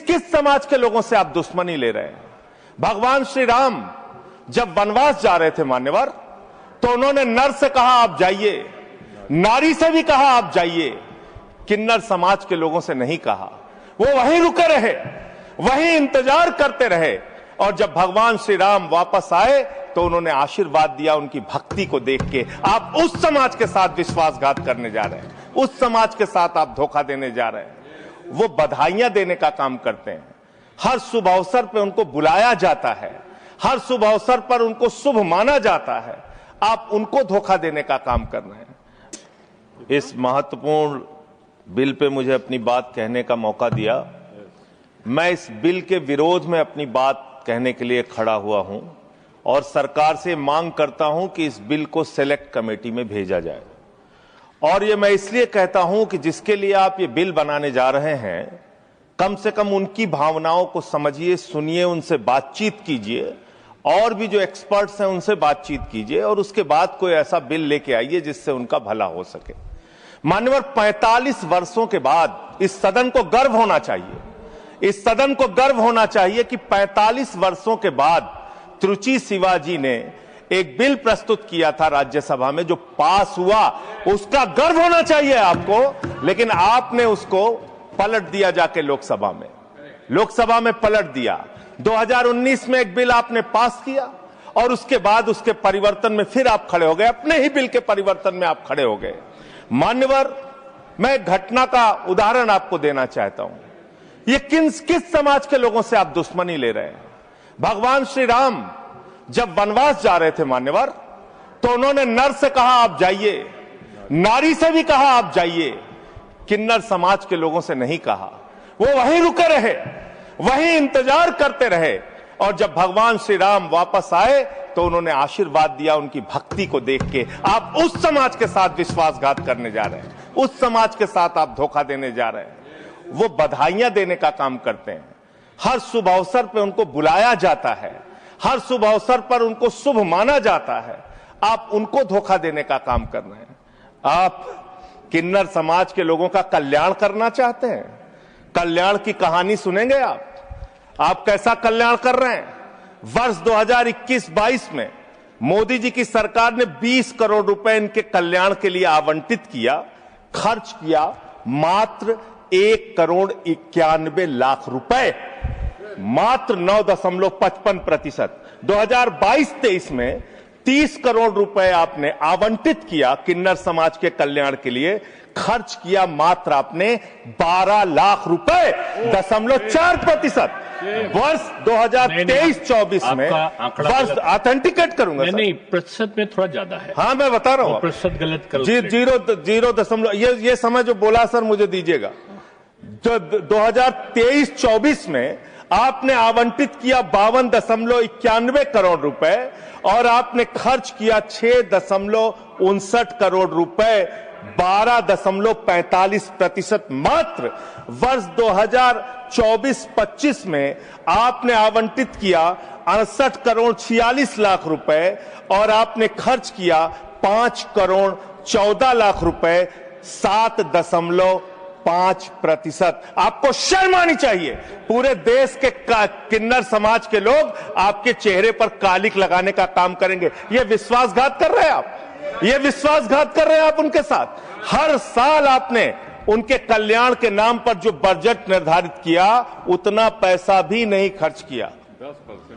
किस समाज के लोगों से आप दुश्मनी ले रहे हैं? भगवान श्री राम जब वनवास जा रहे थे मान्यवर, तो उन्होंने नर से कहा आप जाइए, नारी से भी कहा आप जाइए, किन्नर समाज के लोगों से नहीं कहा। वो वहीं रुके रहे, वहीं इंतजार करते रहे, और जब भगवान श्री राम वापस आए तो उन्होंने आशीर्वाद दिया उनकी भक्ति को देख के। आप उस समाज के साथ विश्वासघात करने जा रहे हैं, उस समाज के साथ आप धोखा देने जा रहे हैं। वो बधाइयां देने का काम करते हैं, हर शुभ अवसर पर उनको बुलाया जाता है, हर शुभ अवसर पर उनको शुभ माना जाता है। आप उनको धोखा देने का काम कर रहे हैं। इस महत्वपूर्ण बिल पे मुझे अपनी बात कहने का मौका दिया। मैं इस बिल के विरोध में अपनी बात कहने के लिए खड़ा हुआ हूं और सरकार से मांग करता हूं कि इस बिल को सेलेक्ट कमेटी में भेजा जाए। और ये मैं इसलिए कहता हूं कि जिसके लिए आप ये बिल बनाने जा रहे हैं, कम से कम उनकी भावनाओं को समझिए, सुनिए, उनसे बातचीत कीजिए, और भी जो एक्सपर्ट्स हैं उनसे बातचीत कीजिए, और उसके बाद कोई ऐसा बिल लेके आइए जिससे उनका भला हो सके। मान्यवर, 45 वर्षों के बाद इस सदन को गर्व होना चाहिए, इस सदन को गर्व होना चाहिए कि 45 वर्षों के बाद त्रुचि शिवाजी ने एक बिल प्रस्तुत किया था राज्यसभा में जो पास हुआ, उसका गर्व होना चाहिए आपको। लेकिन आपने उसको पलट दिया जाके लोकसभा में पलट दिया। 2019 में एक बिल आपने पास किया और उसके बाद उसके परिवर्तन में फिर आप खड़े हो गए, अपने ही बिल के परिवर्तन में आप खड़े हो गए। मान्यवर, मैं एक घटना का उदाहरण आपको देना चाहता हूं। ये किस समाज के लोगों से आप दुश्मनी ले रहे हैं? भगवान श्री राम जब वनवास जा रहे थे मान्यवर, तो उन्होंने नर से कहा आप जाइए, नारी से भी कहा आप जाइए, किन्नर समाज के लोगों से नहीं कहा। वो वहीं रुके रहे, वहीं इंतजार करते रहे, और जब भगवान श्री राम वापस आए तो उन्होंने आशीर्वाद दिया उनकी भक्ति को देख के। आप उस समाज के साथ विश्वासघात करने जा रहे हैं, उस समाज के साथ आप धोखा देने जा रहे हैं। वो बधाइयां देने का काम करते हैं, हर शुभ अवसर पर उनको बुलाया जाता है, हर शुभ अवसर पर उनको शुभ माना जाता है। आप उनको धोखा देने का काम कर रहे हैं। आप किन्नर समाज के लोगों का कल्याण करना चाहते हैं? कल्याण की कहानी सुनेंगे आप कैसा कल्याण कर रहे हैं? वर्ष 2021-22 में मोदी जी की सरकार ने 20 करोड़ रुपए इनके कल्याण के लिए आवंटित किया, खर्च किया मात्र 1,91,00,000 रुपए, मात्र 9.55%। 2022-23 में 30 करोड़ रुपए आपने आवंटित किया किन्नर समाज के कल्याण के लिए, खर्च किया मात्र आपने 12 लाख रुपए, 0.4%। वर्ष 2023-24 में वर्ष ऑथेंटिकेट करूंगा नहीं, प्रतिशत में थोड़ा ज्यादा है। हाँ, मैं बता रहा हूं, प्रतिशत गलत करो। 0.0 ये समय जो बोला सर मुझे दीजिएगा। जो 2023-24 में आपने आवंटित किया 52.91 करोड़ रुपए और आपने खर्च किया 6.59 करोड़ रुपए, 12.45% मात्र। वर्ष 2024-25 में आपने आवंटित किया 68 करोड़ 46 लाख रुपए और आपने खर्च किया 5 करोड़ 14 लाख रुपए, 7.5%। आपको शर्म आनी चाहिए। पूरे देश के किन्नर समाज के लोग आपके चेहरे पर कालिक लगाने का काम करेंगे। ये विश्वासघात कर रहे हैं आप, ये विश्वासघात कर रहे हैं आप उनके साथ। हर साल आपने उनके कल्याण के नाम पर जो बजट निर्धारित किया, उतना पैसा भी नहीं खर्च किया,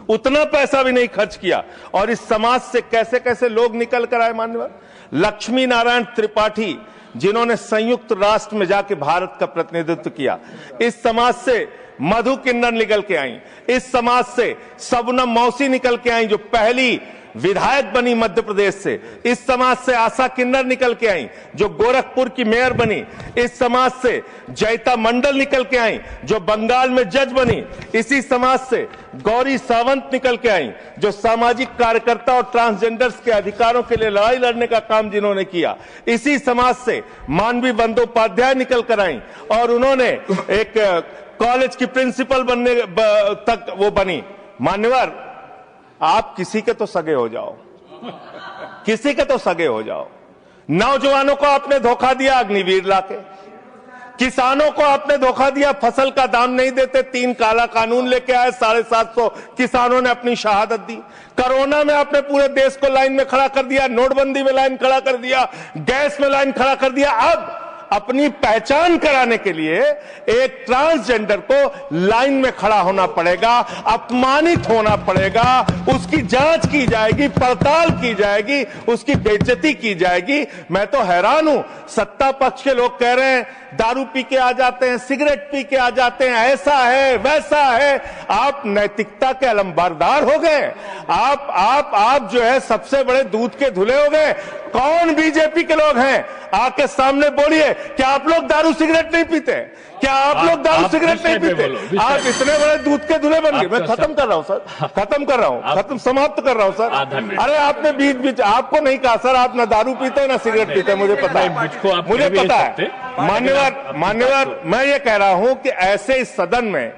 उतना पैसा भी नहीं खर्च किया। और इस समाज से कैसे कैसे लोग निकल कर आए मान्यवर। लक्ष्मी नारायण त्रिपाठी, जिन्होंने संयुक्त राष्ट्र में जाके भारत का प्रतिनिधित्व किया, इस समाज से मधु किन्नर निकल के आई, इस समाज से सबनम मौसी निकल के आई जो पहली विधायक बनी मध्य प्रदेश से, इस समाज से आशा किन्नर निकल के आई जो गोरखपुर की मेयर बनी, इस समाज से जयता मंडल निकल के आई जो बंगाल में जज बनी, इसी समाज से गौरी सावंत निकल के आई जो सामाजिक कार्यकर्ता और ट्रांसजेंडर्स के अधिकारों के लिए लड़ाई लड़ने का काम जिन्होंने किया, इसी समाज से मानवी बंदोपाध्याय निकल कर आई और उन्होंने एक कॉलेज की प्रिंसिपल बनने तक वो बनी। मान्यवर, आप किसी के तो सगे हो जाओ, किसी के तो सगे हो जाओ। नौजवानों को आपने धोखा दिया अग्निवीर लाके, किसानों को आपने धोखा दिया, फसल का दाम नहीं देते, 3 काला कानून लेके आए, 750 किसानों ने अपनी शहादत दी। कोरोना में आपने पूरे देश को लाइन में खड़ा कर दिया, नोटबंदी में लाइन खड़ा कर दिया, गैस में लाइन खड़ा कर दिया। अब अपनी पहचान कराने के लिए एक ट्रांसजेंडर को लाइन में खड़ा होना पड़ेगा, अपमानित होना पड़ेगा, उसकी जांच की जाएगी, पड़ताल की जाएगी, उसकी बेइज्जती की जाएगी। मैं तो हैरान हूं, सत्ता पक्ष के लोग कह रहे हैं दारू पी के आ जाते हैं, सिगरेट पी के आ जाते हैं, ऐसा है वैसा है। आप नैतिकता के अलंबारदार हो गए। आप जो है सबसे बड़े दूध के धुले हो गए। कौन बीजेपी के लोग हैं, आके सामने बोलिए, क्या आप लोग दारू सिगरेट नहीं पीते? क्या आप लोग दारू सिगरेट नहीं पीते? आप इतने बड़े दूध के धुले बन गए। मैं खत्म कर रहा हूं सर, खत्म कर रहा हूं, समाप्त कर रहा हूं सर। अरे आपने बीच आपको नहीं कहा सर, आप ना दारू पीते हैं ना सिगरेट पीते हैं, मुझे पता है, मुझे पता है। मान्यवर, मैं ये कह रहा हूं कि ऐसे इस सदन में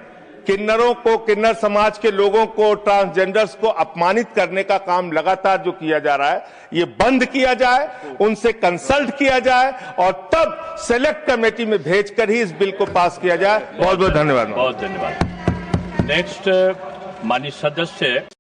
किन्नरों को, किन्नर समाज के लोगों को, ट्रांसजेंडर्स को अपमानित करने का काम लगातार जो किया जा रहा है, ये बंद किया जाए, उनसे कंसल्ट किया जाए और तब सेलेक्ट कमेटी में भेजकर ही इस बिल को पास किया जाए। बहुत बहुत धन्यवाद। बहुत धन्यवाद। नेक्स्ट माननीय सदस्य